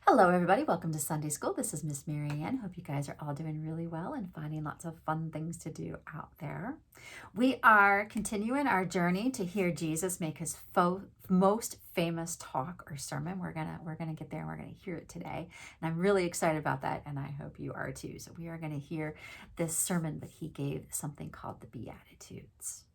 Hello, everybody. Welcome to Sunday School. This is Miss Mary Ann. Hope you guys are all doing really well and finding lots of fun things to do out there. We are continuing our journey to hear Jesus make his most famous talk or sermon. We're gonna get there and we're gonna hear it today, and I'm really excited about that, and I hope you are too. So we are gonna hear this sermon that he gave, something called the Beatitudes.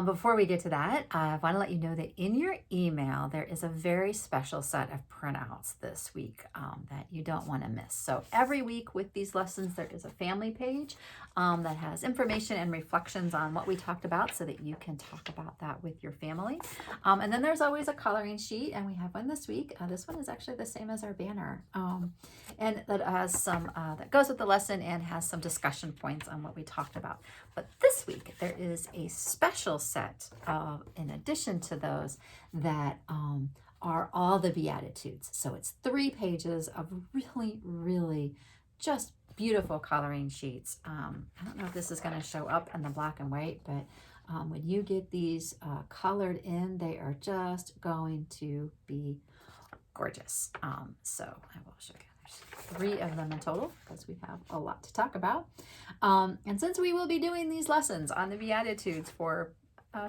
Before we get to that, I want to let you know that in your email, there is a very special set of printouts this week that you don't want to miss. So every week with these lessons, there is a family page that has information and reflections on what we talked about so that you can talk about that with your family. And then there's always a coloring sheet, and we have one this week. This one is actually the same as our banner. And that has some, that goes with the lesson and has some discussion points on what we talked about. But this week, there is a special set in addition to those that are all the Beatitudes. So it's 3 pages of really, really just beautiful coloring sheets. I don't know if this is going to show up in the black and white, but when you get these colored in, they are just going to be gorgeous. So I will show you. 3 of them in total because we have a lot to talk about. And since we will be doing these lessons on the Beatitudes for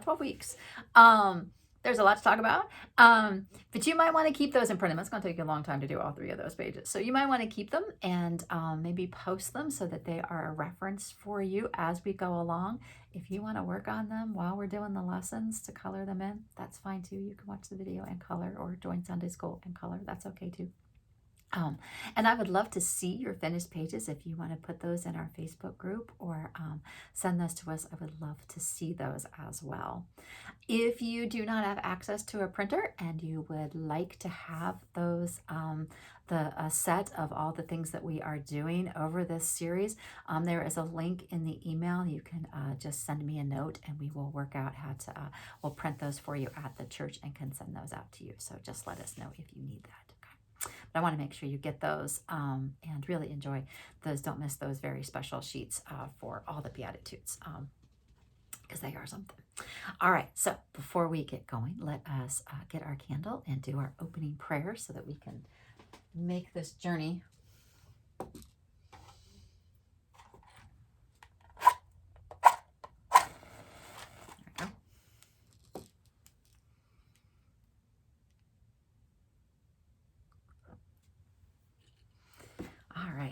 12 weeks, there's a lot to talk about. But you might want to keep those in print. It's going to take you a long time to do all 3 of those pages. So you might want to keep them and maybe post them so that they are a reference for you as we go along. If you want to work on them while we're doing the lessons to color them in, that's fine too. You can watch the video and color, or join Sunday School and color. That's okay too. And I would love to see your finished pages. If you want to put those in our Facebook group or send those to us, I would love to see those as well. If you do not have access to a printer and you would like to have those, a set of all the things that we are doing over this series, there is a link in the email. You can just send me a note and we will work out how to, we'll print those for you at the church and can send those out to you. So just let us know if you need that. But I want to make sure you get those and really enjoy those. Don't miss those very special sheets for all the Beatitudes because they are something. All right, so before we get going, let us get our candle and do our opening prayer so that we can make this journey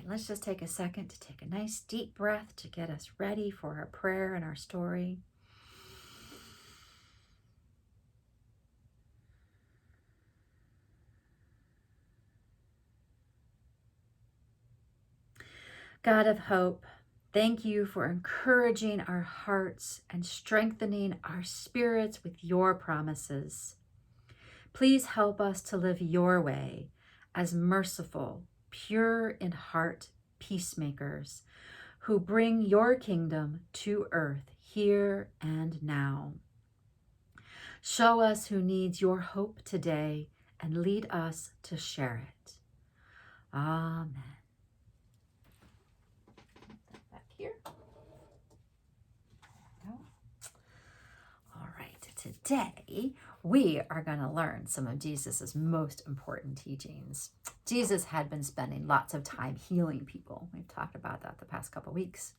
let's just take a second to take a nice deep breath to get us ready for our prayer and our story. God of hope, thank you for encouraging our hearts and strengthening our spirits with your promises. Please help us to live your way as merciful, pure in heart peacemakers who bring your kingdom to earth here and now. Show us who needs your hope today and lead us to share it. Amen. Back here. All right, today we are going to learn some of Jesus's most important teachings. Jesus had been spending lots of time healing people. We've talked about that the past couple weeks.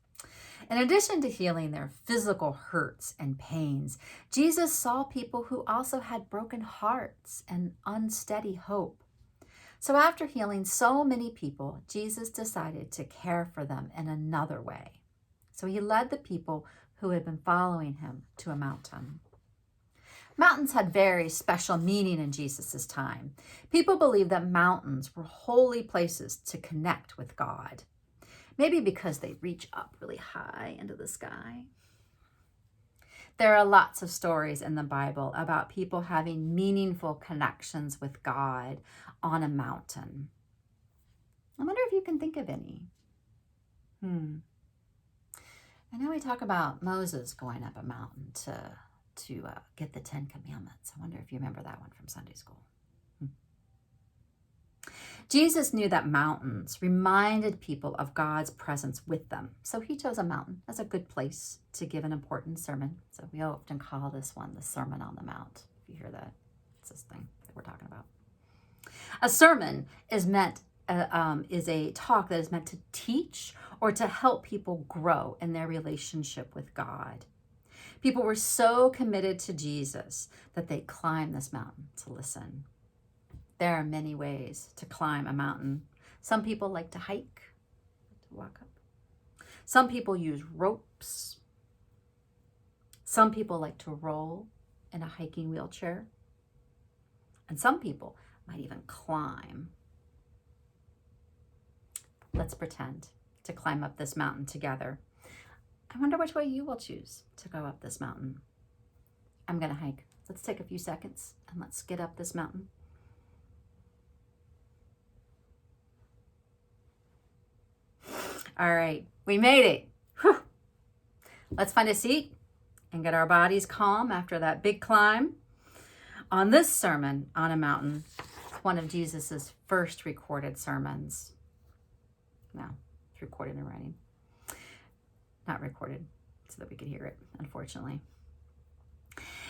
In addition to healing their physical hurts and pains, Jesus saw people who also had broken hearts and unsteady hope. So after healing so many people, Jesus decided to care for them in another way. So he led the people who had been following him to a mountain. Mountains had very special meaning in Jesus' time. People believed that mountains were holy places to connect with God. Maybe because they reach up really high into the sky. There are lots of stories in the Bible about people having meaningful connections with God on a mountain. I wonder if you can think of any. I know we talk about Moses going up a mountain to get the 10 Commandments. I wonder if you remember that one from Sunday School. Jesus knew that mountains reminded people of God's presence with them. So he chose a mountain as a good place to give an important sermon. So we often call this one the Sermon on the Mount. If you hear that, it's this thing that we're talking about. A sermon is a talk that is meant to teach or to help people grow in their relationship with God. People were so committed to Jesus that they climbed this mountain to listen. There are many ways to climb a mountain. Some people like to hike, to walk up. Some people use ropes. Some people like to roll in a hiking wheelchair. And some people might even climb. Let's pretend to climb up this mountain together. I wonder which way you will choose to go up this mountain. I'm going to hike. Let's take a few seconds and let's get up this mountain. All right, we made it. Whew. Let's find a seat and get our bodies calm after that big climb. On this sermon on a mountain, it's one of Jesus's first recorded sermons. No, it's recorded in writing. Not recorded so that we could hear it, unfortunately.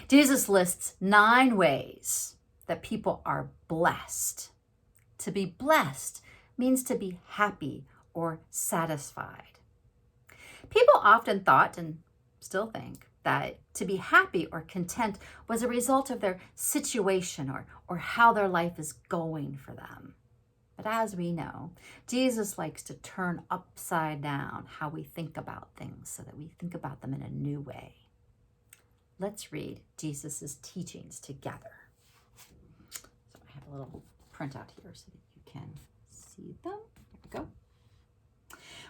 Jesus lists 9 ways that people are blessed. To be blessed means to be happy or satisfied. People often thought, and still think, that to be happy or content was a result of their situation or how their life is going for them. But as we know, Jesus likes to turn upside down how we think about things so that we think about them in a new way. Let's read Jesus's teachings together. So I have a little printout here so that you can see them. There we go.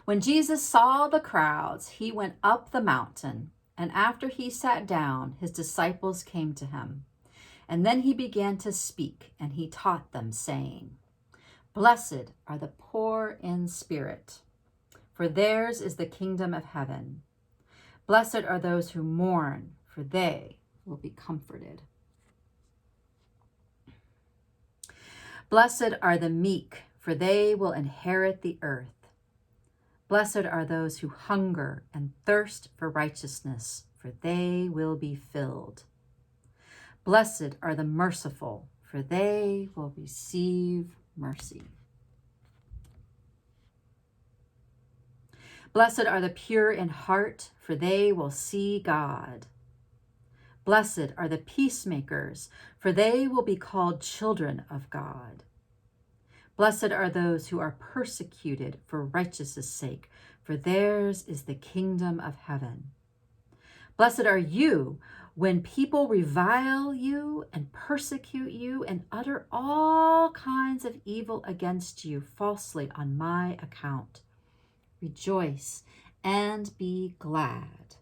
When Jesus saw the crowds, he went up the mountain, and after he sat down, his disciples came to him. And then he began to speak, and he taught them, saying, "Blessed are the poor in spirit, for theirs is the kingdom of heaven. Blessed are those who mourn, for they will be comforted. Blessed are the meek, for they will inherit the earth. Blessed are those who hunger and thirst for righteousness, for they will be filled. Blessed are the merciful, for they will receive mercy. Blessed are the pure in heart, for they will see God. Blessed are the peacemakers, for they will be called children of God. Blessed are those who are persecuted for righteousness' sake, for theirs is the kingdom of heaven. Blessed are you when people revile you and persecute you and utter all kinds of evil against you falsely on my account. Rejoice and be glad,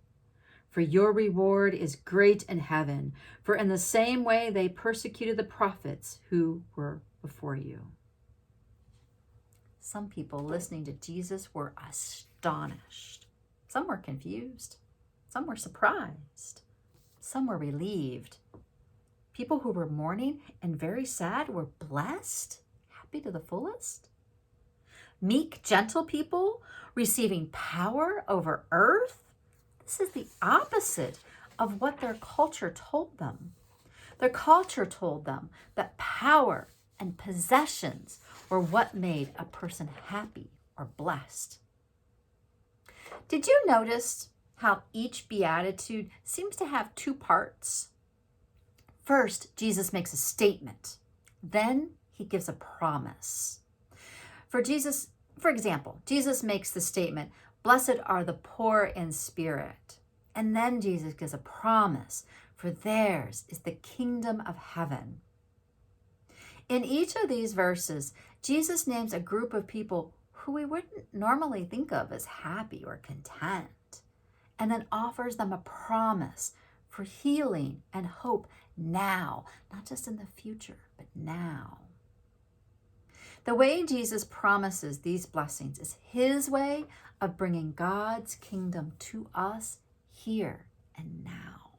for your reward is great in heaven, for in the same way they persecuted the prophets who were before you." Some people listening to Jesus were astonished. Some were confused. Some were surprised. Some were relieved. People who were mourning and very sad were blessed, happy to the fullest. Meek, gentle people receiving power over earth. This is the opposite of what their culture told them. Their culture told them that power and possessions were what made a person happy or blessed. Did you notice how each beatitude seems to have 2 parts? First, Jesus makes a statement. Then he gives a promise. For example, Jesus makes the statement, "Blessed are the poor in spirit." And then Jesus gives a promise, "For theirs is the kingdom of heaven." In each of these verses, Jesus names a group of people who we wouldn't normally think of as happy or content, and then offers them a promise for healing and hope now, not just in the future, but now. The way Jesus promises these blessings is his way of bringing God's kingdom to us here and now.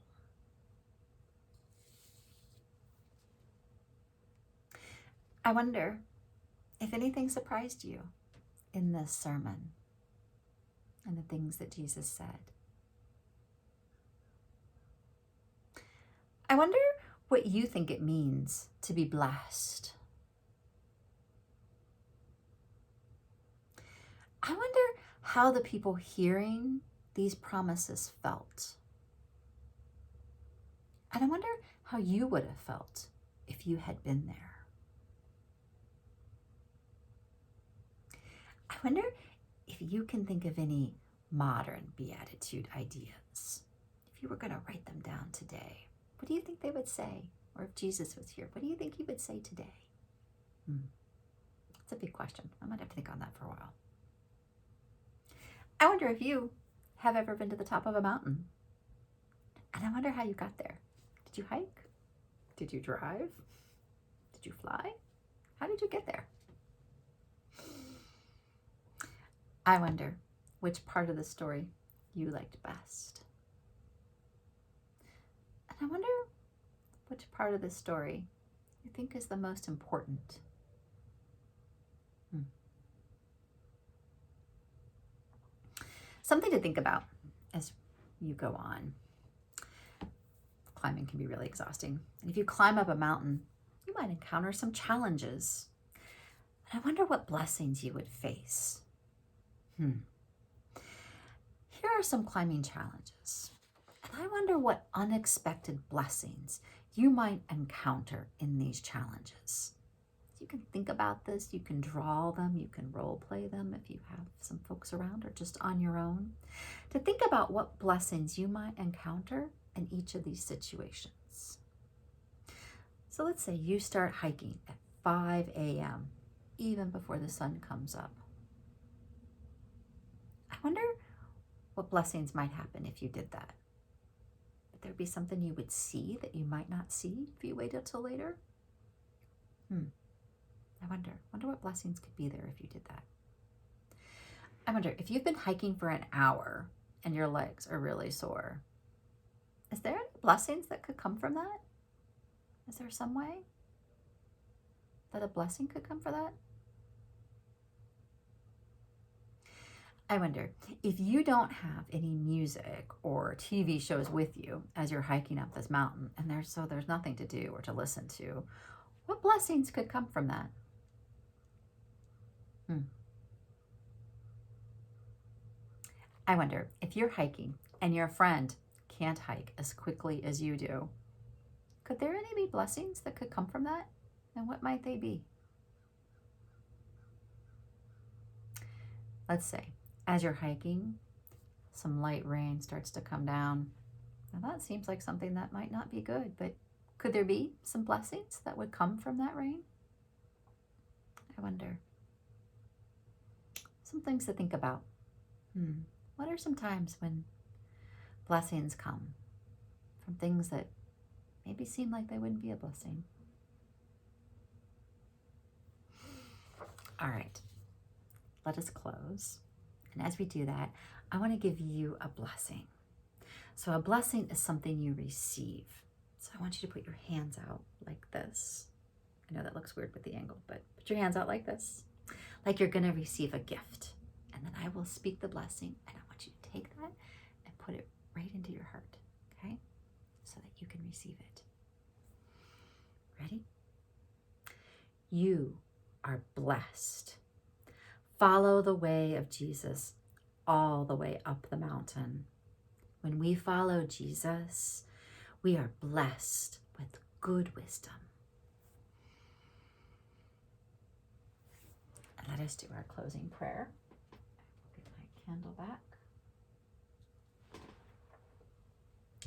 I wonder if anything surprised you in this sermon and the things that Jesus said. I wonder what you think it means to be blessed. I wonder how the people hearing these promises felt. And I wonder how you would have felt if you had been there. I wonder if you can think of any modern beatitude ideas. If you were going to write them down today, what do you think they would say? Or if Jesus was here, what do you think he would say today? It's a big question. I might have to think on that for a while. I wonder if you have ever been to the top of a mountain. And I wonder how you got there. Did you hike? Did you drive? Did you fly? How did you get there? I wonder which part of the story you liked best. And I wonder which part of the story you think is the most important. Something to think about as you go on. Climbing can be really exhausting. And if you climb up a mountain, you might encounter some challenges. And I wonder what blessings you would face. Here are some climbing challenges. And I wonder what unexpected blessings you might encounter in these challenges. You can think about this, you can draw them, you can role play them if you have some folks around or just on your own. To think about what blessings you might encounter in each of these situations. So let's say you start hiking at 5 a.m., even before the sun comes up. I wonder what blessings might happen if you did that. Would there be something you would see that you might not see if you waited till later? I wonder what blessings could be there if you did that. I wonder if you've been hiking for an hour and your legs are really sore. Is there any blessings that could come from that? Is there some way that a blessing could come for that? I wonder if you don't have any music or TV shows with you as you're hiking up this mountain and there's nothing to do or to listen to, what blessings could come from that? I wonder if you're hiking and your friend can't hike as quickly as you do, could there any be blessings that could come from that? And what might they be? Let's say, as you're hiking, some light rain starts to come down. Now that seems like something that might not be good, but could there be some blessings that would come from that rain? I wonder. Some things to think about. What are some times when blessings come from things that maybe seem like they wouldn't be a blessing? All right, let us close. And as we do that, I want to give you a blessing. So a blessing is something you receive. So I want you to put your hands out like this. I know that looks weird with the angle, but put your hands out like this, like you're going to receive a gift. And then I will speak the blessing, and I want you to take that and put it right into your heart, okay? So that you can receive it. Ready? You are blessed. Follow the way of Jesus all the way up the mountain. When we follow Jesus, we are blessed with good wisdom. And let us do our closing prayer. Get my candle back.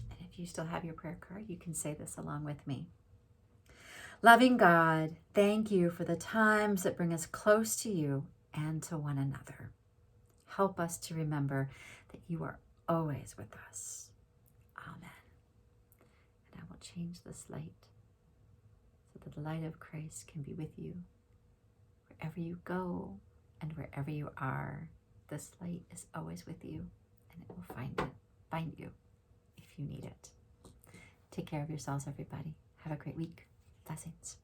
And if you still have your prayer card, you can say this along with me. Loving God, thank you for the times that bring us close to you and to one another. Help us to remember that you are always with us. Amen. And I will change this light so that the light of Christ can be with you. Wherever you go and wherever you are, this light is always with you, and it will find you if you need it. Take care of yourselves, everybody. Have a great week. Blessings.